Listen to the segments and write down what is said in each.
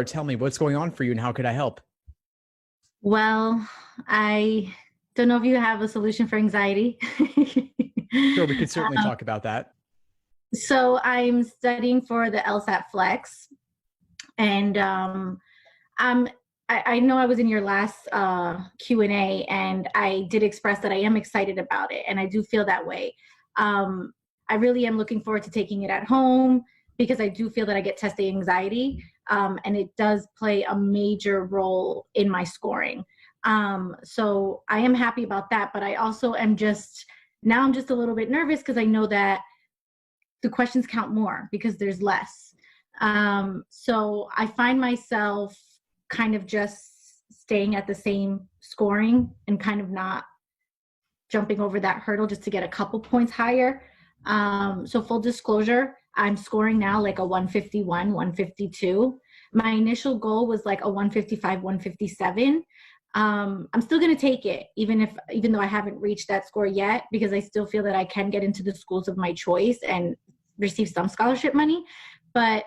more. Tell me what's going on for you and how could I help? Well, I don't know if you have a solution for anxiety. Sure, we could certainly talk about that. So I'm studying for the LSAT Flex, and I know I was in your last Q&A, and I did express that I am excited about it, and I do feel that way. I really am looking forward to taking it at home because I do feel that I get test anxiety, and it does play a major role in my scoring. So I am happy about that, but I also am now I'm just a little bit nervous because I know that the questions count more because there's less. So I find myself kind of just staying at the same scoring and kind of not jumping over that hurdle just to get a couple points higher. So full disclosure, I'm scoring now like a 151, 152. My initial goal was like a 155, 157. I'm still going to take it, even though I haven't reached that score yet, because I still feel that I can get into the schools of my choice and receive some scholarship money. But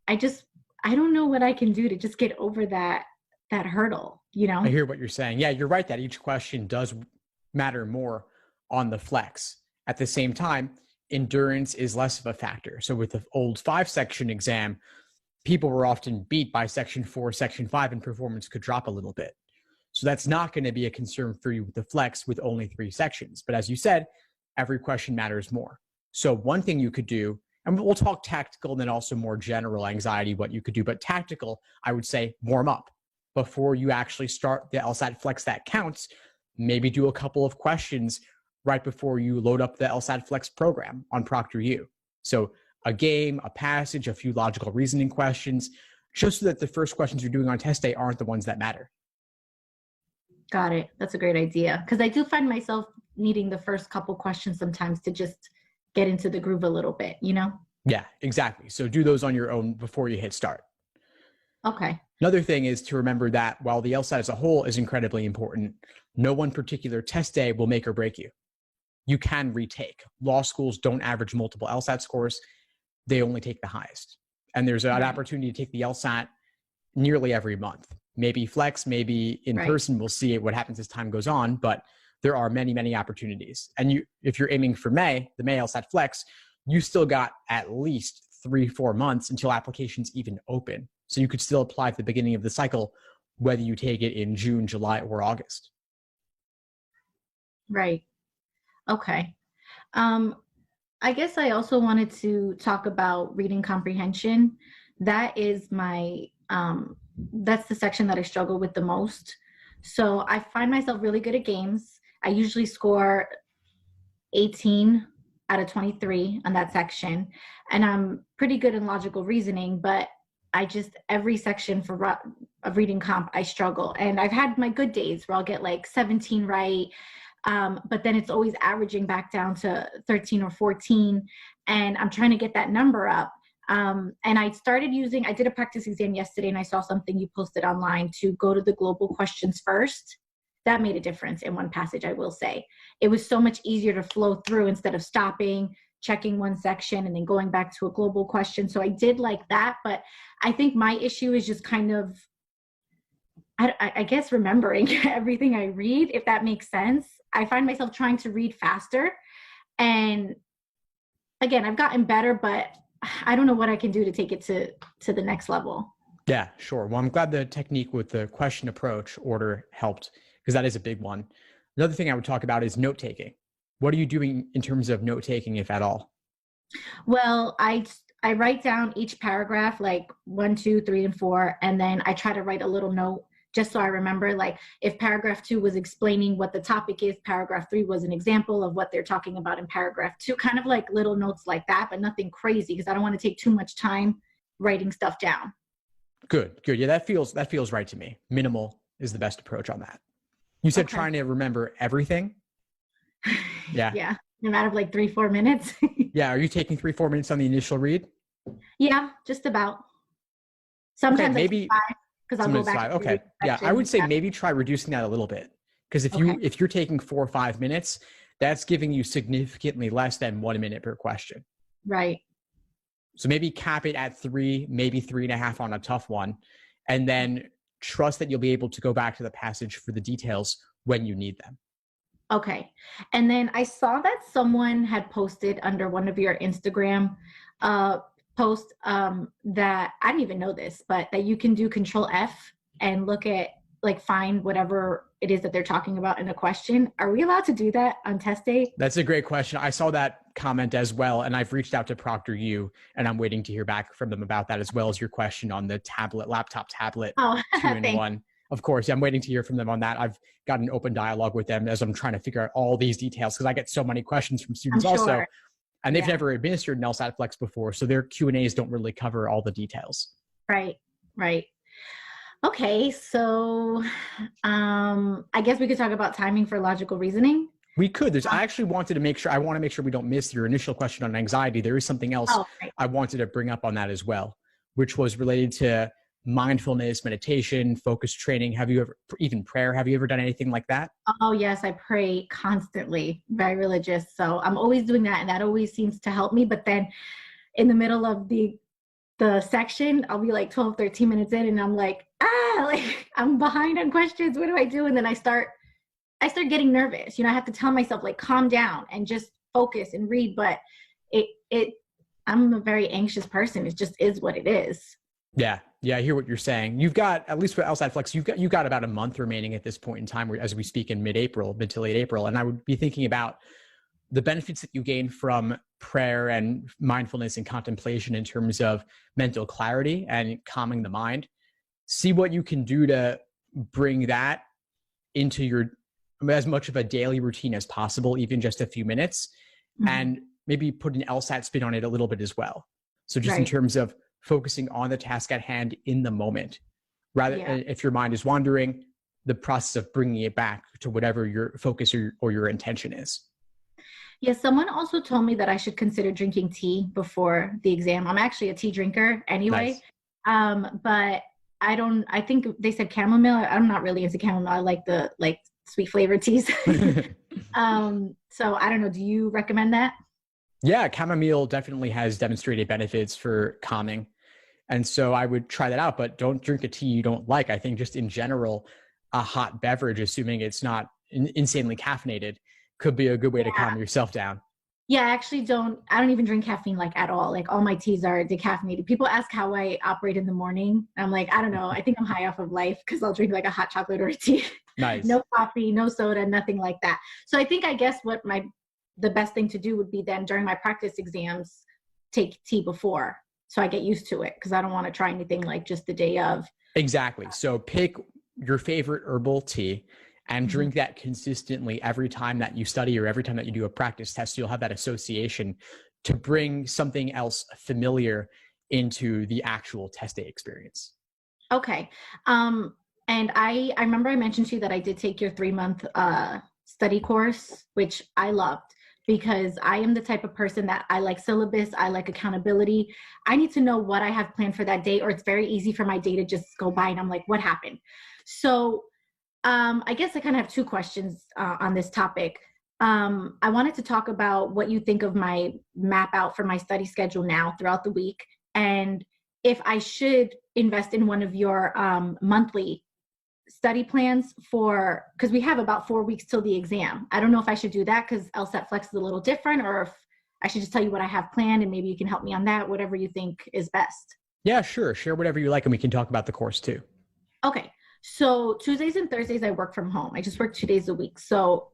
I don't know what I can do to just get over that hurdle, I hear what you're saying. Yeah, you're right that each question does matter more on the flex. At the same time, endurance is less of a factor. So with the old 5-section exam, people were often beat by section 4, section 5, and performance could drop a little bit. So that's not going to be a concern for you with the flex with only 3 sections. But as you said, every question matters more. So one thing you could do, and we'll talk tactical and then also more general anxiety, what you could do, but tactical, I would say warm up. Before you actually start the LSAT Flex that counts, maybe do a couple of questions right before you load up the LSAT Flex program on ProctorU. So a game, a passage, a few logical reasoning questions, just so that the first questions you're doing on test day aren't the ones that matter. Got it. That's a great idea. Because I do find myself needing the first couple questions sometimes to just get into the groove a little bit, Yeah, exactly. So do those on your own before you hit start. Okay. Another thing is to remember that while the LSAT as a whole is incredibly important, no one particular test day will make or break you. You can retake. Law schools don't average multiple LSAT scores. They only take the highest. And there's an opportunity to take the LSAT nearly every month. Maybe flex, maybe in person. We'll see what happens as time goes on, but there are many, many opportunities. And if you're aiming for the May LSAT Flex, you still got at least 3-4 months until applications even open. So you could still apply at the beginning of the cycle, whether you take it in June, July, or August. Right. Okay. I guess I also wanted to talk about reading comprehension. That is that's the section that I struggle with the most. So I find myself really good at games. I usually score 18 out of 23 on that section. And I'm pretty good in logical reasoning, but every section of reading comp, I struggle. And I've had my good days where I'll get like 17 right. But then it's always averaging back down to 13 or 14. And I'm trying to get that number up. And I did a practice exam yesterday, and I saw something you posted online to go to the global questions first. That made a difference in one passage, I will say. It was so much easier to flow through instead of stopping, checking one section, and then going back to a global question. So I did like that, but I think my issue is just kind of, I guess, remembering everything I read, if that makes sense. I find myself trying to read faster. And again, I've gotten better, but I don't know what I can do to take it to the next level. Yeah, sure. Well, I'm glad the technique with the question approach order helped, because that is a big one. Another thing I would talk about is note-taking. What are you doing in terms of note-taking, if at all? Well, I write down each paragraph, like 1, 2, 3, and 4, and then I try to write a little note just so I remember, like if paragraph 2 was explaining what the topic is, paragraph 3 was an example of what they're talking about in paragraph 2, kind of like little notes like that, but nothing crazy because I don't want to take too much time writing stuff down. Good. Yeah, that feels right to me. Minimal is the best approach on that. You said trying to remember everything? Yeah. Yeah. In a matter of like 3-4 minutes. Yeah. Are you taking 3-4 minutes on the initial read? Yeah, just about. Sometimes maybe 5 because I'll go back. Okay. Yeah. I would say maybe try reducing that a little bit. Because if you're taking 4 or 5 minutes, that's giving you significantly less than 1 minute per question. Right. So maybe cap it at 3, maybe 3.5 on a tough one. and then trust that you'll be able to go back to the passage for the details when you need them. Okay. And then I saw that someone had posted under one of your Instagram posts that I didn't even know this, but that you can do Control F and look at, like, find whatever it is that they're talking about in a question. Are we allowed to do that on test day? That's a great question. I saw that comment as well, and I've reached out to ProctorU, and I'm waiting to hear back from them about that, as well as your question on the laptop tablet, Oh, 2-in-1. Of course, I'm waiting to hear from them on that. I've got an open dialogue with them as I'm trying to figure out all these details, because I get so many questions from students also, and they've never administered an LSAT Flex before, so their Q&As don't really cover all the details. Right. Okay, so I guess we could talk about timing for logical reasoning. We could. I actually wanted to make sure, I want to make sure we don't miss your initial question on anxiety. There is something else I wanted to bring up on that as well, which was related to mindfulness, meditation, focus training. Have you ever, even prayer, have you ever done anything like that? Oh, yes, I pray constantly, very religious. So I'm always doing that, and that always seems to help me. But then in the middle of the section, I'll be like 12, 13 minutes in, and I'm like, like I'm behind on questions. What do I do? And then I start getting nervous. You know, I have to tell myself, like, calm down and just focus and read. But I'm a very anxious person. It just is what it is. Yeah, I hear what you're saying. You've got, at least with LSAT Flex, you've got about a month remaining at this point in time, as we speak in mid to late April. And I would be thinking about the benefits that you gain from prayer and mindfulness and contemplation in terms of mental clarity and calming the mind. See what you can do to bring that into your, as much of a daily routine as possible, even just a few minutes, and maybe put an LSAT spin on it a little bit as well. So just in terms of focusing on the task at hand in the moment, rather if your mind is wandering, the process of bringing it back to whatever your focus or your intention is. Yeah, someone also told me that I should consider drinking tea before the exam. I'm actually a tea drinker anyway. Nice. But I think they said chamomile. I'm not really into chamomile. I like the sweet flavored teas. So I don't know. Do you recommend that? Yeah, chamomile definitely has demonstrated benefits for calming. And so I would try that out, but don't drink a tea you don't like. I think just in general, a hot beverage, assuming it's not insanely caffeinated, could be a good way to calm yourself down. Yeah, I don't even drink caffeine like at all. Like all my teas are decaffeinated. People ask how I operate in the morning. I'm like, I don't know. I think I'm high off of life because I'll drink like a hot chocolate or a tea. Nice. No coffee, no soda, nothing like that. So I think, I guess the best thing to do would be then during my practice exams, take tea before. So I get used to it because I don't want to try anything like just the day of. Exactly. So pick your favorite herbal tea and drink that consistently every time that you study or every time that you do a practice test. You'll have that association to bring something else familiar into the actual test day experience. Okay. And I remember I mentioned to you that I did take your 3-month study course, which I loved, because I am the type of person that I like syllabus, I like accountability. I need to know what I have planned for that day, or it's very easy for my day to just go by and I'm like, what happened? So I guess I kind of have 2 questions on this topic. I wanted to talk about what you think of my map out for my study schedule now throughout the week, and if I should invest in one of your monthly study plans because we have about 4 weeks till the exam. I don't know if I should do that because LSAT Flex is a little different, or if I should just tell you what I have planned and maybe you can help me on that, whatever you think is best. Yeah, sure. Share whatever you like and we can talk about the course too. Okay. So Tuesdays and Thursdays I work from home. I just work 2 days a week. So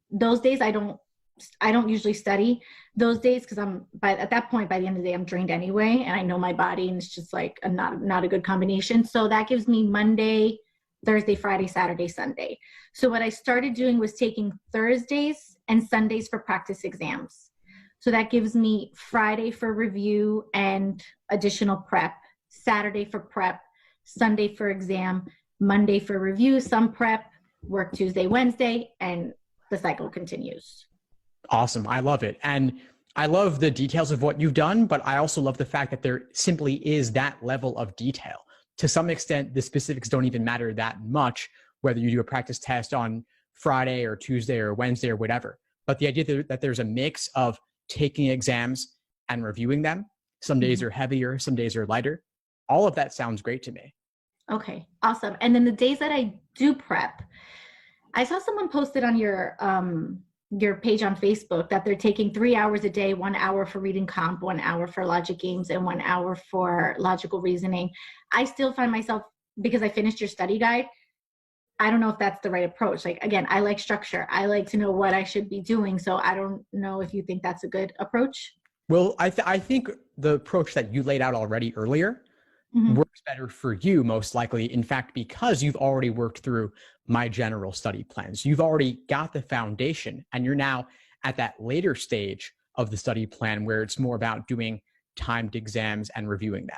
those days I don't usually study those days because at that point, by the end of the day, I'm drained anyway, and I know my body, and it's just like not a good combination. So that gives me Monday, Thursday, Friday, Saturday, Sunday. So what I started doing was taking Thursdays and Sundays for practice exams. So that gives me Friday for review and additional prep, Saturday for prep, Sunday for exam, Monday for review, some prep, work Tuesday, Wednesday, and the cycle continues. Awesome. I love it. And I love the details of what you've done, but I also love the fact that there simply is that level of detail. To some extent, the specifics don't even matter that much, whether you do a practice test on Friday or Tuesday or Wednesday or whatever. But the idea that there's a mix of taking exams and reviewing them, some days are heavier, some days are lighter. All of that sounds great to me. Okay, awesome. And then the days that I do prep, I saw someone posted on your page on Facebook that they're taking 3 hours a day, 1 hour for reading comp, 1 hour for logic games, and 1 hour for logical reasoning. I still find myself, because I finished your study guide, I don't know if that's the right approach. Like, again, I like structure. I like to know what I should be doing. So I don't know if you think that's a good approach. Well, I think the approach that you laid out already earlier Mm-hmm. works better for you, most likely, in fact, because you've already worked through my general study plans. You've already got the foundation, and you're now at that later stage of the study plan where it's more about doing timed exams and reviewing them.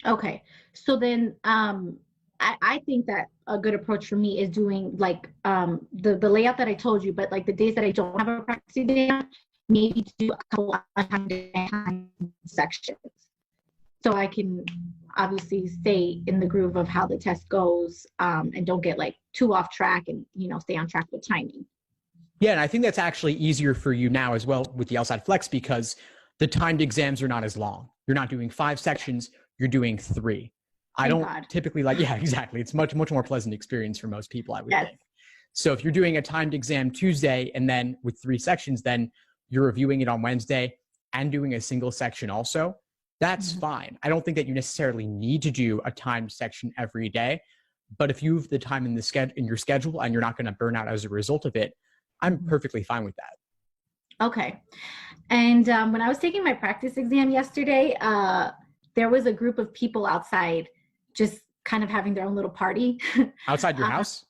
Okay. So then I think that a good approach for me is doing like the layout that I told you, but like the days that I don't have a practice exam, maybe do a couple of time sections. So I can obviously stay in the groove of how the test goes, and don't get like too off track, and, you know, stay on track with timing. Yeah, and I think that's actually easier for you now as well with the LSAT Flex because the timed exams are not as long. You're not doing 5 sections, you're doing 3. I Thank don't God. typically like, yeah, exactly. It's much more pleasant experience for most people, I would Yes. think. So if you're doing a timed exam Tuesday and then with 3 sections, then you're reviewing it on Wednesday and doing a single section also, that's fine. I don't think that you necessarily need to do a timed section every day, but if you have the time in your schedule and you're not going to burn out as a result of it, I'm perfectly fine with that. Okay. And when I was taking my practice exam yesterday, there was a group of people outside just kind of having their own little party. Outside your house?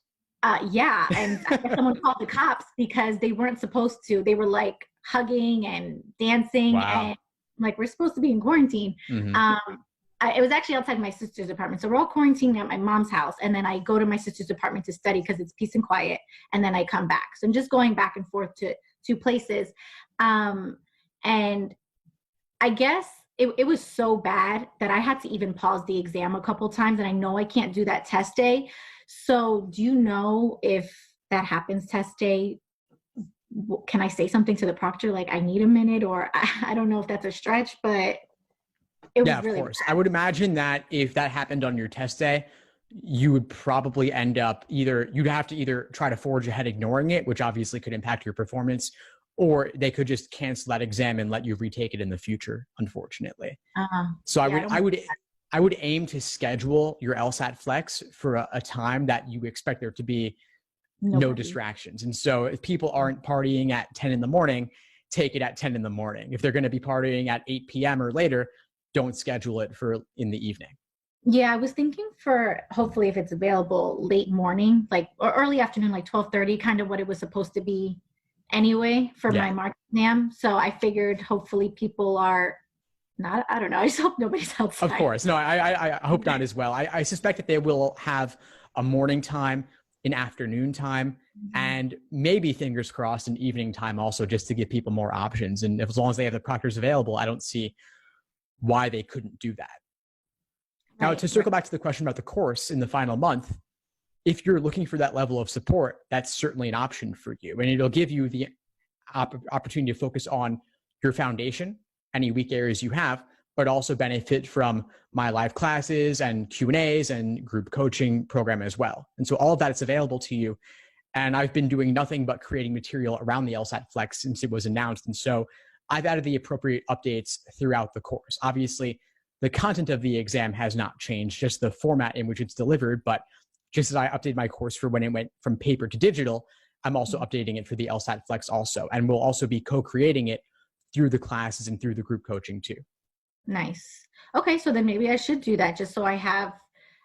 Yeah. And I guess someone called the cops because they weren't supposed to. They were like hugging and dancing. Wow. And like, we're supposed to be in quarantine. Mm-hmm. It was actually outside my sister's apartment. So we're all quarantined at my mom's house. And then I go to my sister's apartment to study because it's peace and quiet. And then I come back. So I'm just going back and forth to 2 places. And I guess it was so bad that I had to even pause the exam a couple times. And I know I can't do that test day. So do you know if that happens test day? Can I say something to the proctor? Like, I need a minute, or I don't know if that's a stretch, but it was really of course. bad. I would imagine that if that happened on your test day, you would probably end up you'd have to either try to forge ahead ignoring it, which obviously could impact your performance, or they could just cancel that exam and let you retake it in the future, unfortunately. So Yeah, I would aim to schedule your LSAT Flex for a time that you expect there to be no distractions. And so if people aren't partying at 10 in the morning, take it at 10 in the morning. If they're going to be partying at 8 p.m. or later, don't schedule it for in the evening. Yeah, I was thinking for, hopefully if it's available, late morning, like, or early afternoon, like 12:30, kind of what it was supposed to be anyway for my March exam. So I figured hopefully people are not, I don't know. I just hope nobody's outside. Of course. No, I hope not as well. I suspect that they will have a morning time, an afternoon time, and maybe, fingers crossed, an evening time also, just to give people more options. And as long as they have the proctors available, I don't see why they couldn't do that. Now, to circle back to the question about the course in the final month, if you're looking for that level of support, that's certainly an option for you. And it'll give you the opportunity to focus on your foundation, any weak areas you have, but also benefit from my live classes and Q&As and group coaching program as well. And so all of that is available to you. And I've been doing nothing but creating material around the LSAT Flex since it was announced. And so I've added the appropriate updates throughout the course. Obviously, the content of the exam has not changed, just the format in which it's delivered. But just as I updated my course for when it went from paper to digital, I'm also updating it for the LSAT Flex also. And we'll also be co-creating it through the classes and through the group coaching too. Nice. Okay, so then maybe I should do that just so I have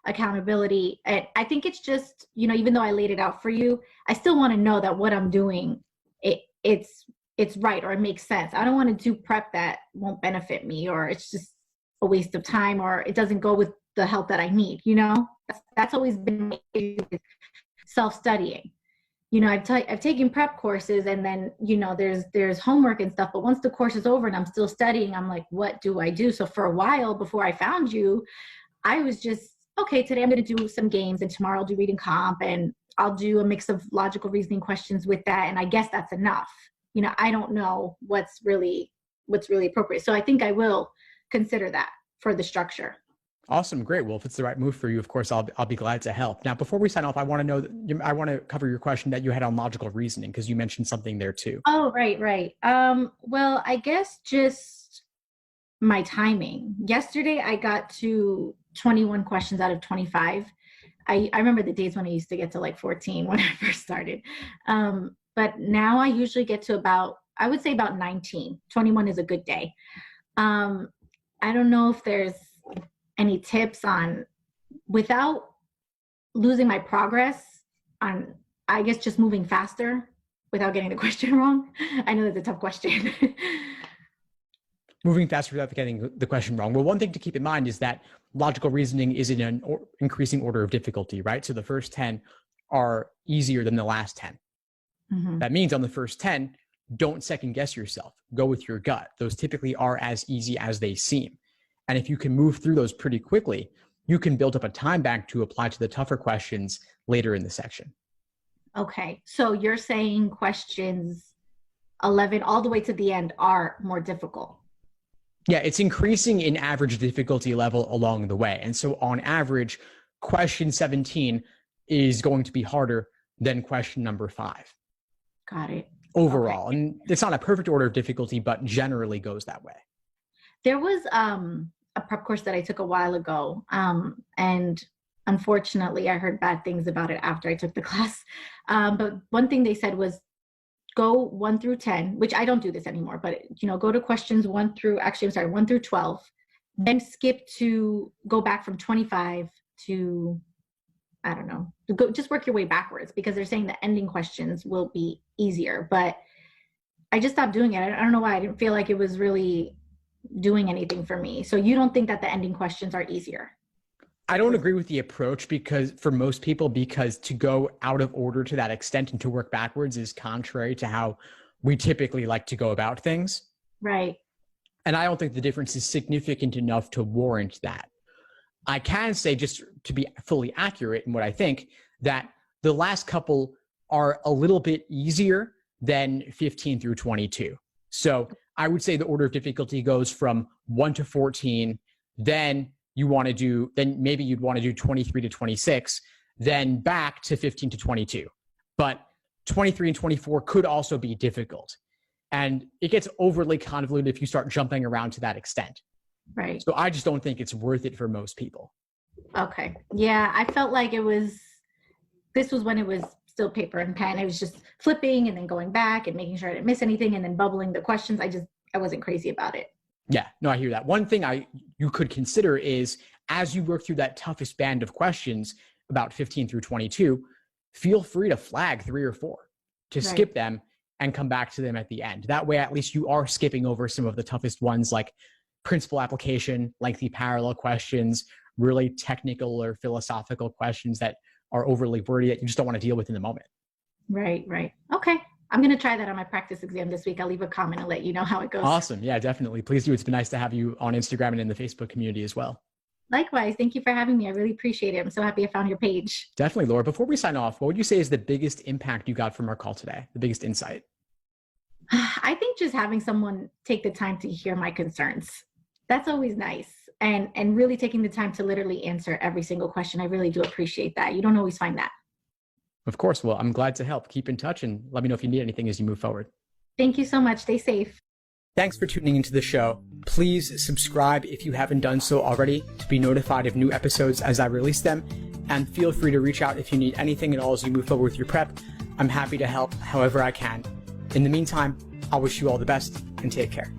accountability. And I think it's just, you know, even though I laid it out for you, I still want to know that what I'm doing, it's right, or it makes sense. I don't want to do prep that won't benefit me, or it's just a waste of time, or it doesn't go with the help that I need, you know? That's always been my issue with self-studying. You know, I've taken prep courses, and then, you know, there's homework and stuff, but once the course is over and I'm still studying, I'm like, what do I do? So for a while before I found you, I was just, okay, today I'm going to do some games, and tomorrow I'll do reading comp, and I'll do a mix of logical reasoning questions with that. And I guess that's enough. You know, I don't know what's really appropriate. So I think I will consider that for the structure. Awesome. Great. Well, if it's the right move for you, of course, I'll be glad to help. Now, before we sign off, I want to know I want to cover your question that you had on logical reasoning, because you mentioned something there too. Oh, right, right. Well, I guess just my timing. Yesterday, I got to 21 questions out of 25. I remember the days when I used to get to like 14 when I first started. But now I usually get to I would say about 19. 21 is a good day. I don't know if there's any tips on, without losing my progress, on, I guess, just moving faster without getting the question wrong. I know that's a tough question. Moving faster without getting the question wrong. Well, one thing to keep in mind is that logical reasoning is in an increasing order of difficulty, right? So the first 10 are easier than the last 10. Mm-hmm. That means on the first 10, don't second guess yourself. Go with your gut. Those typically are as easy as they seem. And if you can move through those pretty quickly, you can build up a time bank to apply to the tougher questions later in the section. Okay. So you're saying questions 11 all the way to the end are more difficult. Yeah, it's increasing in average difficulty level along the way. And so on average, question 17 is going to be harder than question number 5. Got it. Overall. Okay. And it's not a perfect order of difficulty, but generally goes that way. There was a prep course that I took a while ago. And unfortunately, I heard bad things about it after I took the class. But one thing they said was go 1 through 10, which I don't do this anymore, but go to questions 1 through 12, then go back from 25 to, I don't know, just work your way backwards, because they're saying the ending questions will be easier. But I just stopped doing it. I don't know why. I didn't feel like it was really doing anything for me. So you don't think that the ending questions are easier? I don't agree with the approach, because for most people, because to go out of order to that extent and to work backwards is contrary to how we typically like to go about things. Right. And I don't think the difference is significant enough to warrant that. I can say, just to be fully accurate in what I think, that the last couple are a little bit easier than 15 through 22. So I would say the order of difficulty goes from 1 to 14, then maybe you'd want to do 23 to 26, then back to 15 to 22. But 23 and 24 could also be difficult. And it gets overly convoluted if you start jumping around to that extent. Right. So I just don't think it's worth it for most people. Okay. Yeah, I felt like this was when it was still paper and pen. It was just flipping and then going back and making sure I didn't miss anything and then bubbling the questions. I wasn't crazy about it. Yeah, no, I hear that. One thing you could consider is, as you work through that toughest band of questions, about 15 through 22, feel free to flag 3 or 4 to skip them and come back to them at the end. That way, at least you are skipping over some of the toughest ones, like principal application, lengthy parallel questions, really technical or philosophical questions that are overly wordy that you just don't want to deal with in the moment. Right. Okay. I'm going to try that on my practice exam this week. I'll leave a comment and let you know how it goes. Awesome. Yeah, definitely. Please do. It's been nice to have you on Instagram and in the Facebook community as well. Likewise. Thank you for having me. I really appreciate it. I'm so happy I found your page. Definitely, Laura. Before we sign off, what would you say is the biggest impact you got from our call today? The biggest insight? I think just having someone take the time to hear my concerns. That's always nice. And really taking the time to literally answer every single question. I really do appreciate that. You don't always find that. Of course. Well, I'm glad to help. Keep in touch and let me know if you need anything as you move forward. Thank you so much. Stay safe. Thanks for tuning into the show. Please subscribe if you haven't done so already to be notified of new episodes as I release them. And feel free to reach out if you need anything at all as you move forward with your prep. I'm happy to help however I can. In the meantime, I'll wish you all the best and take care.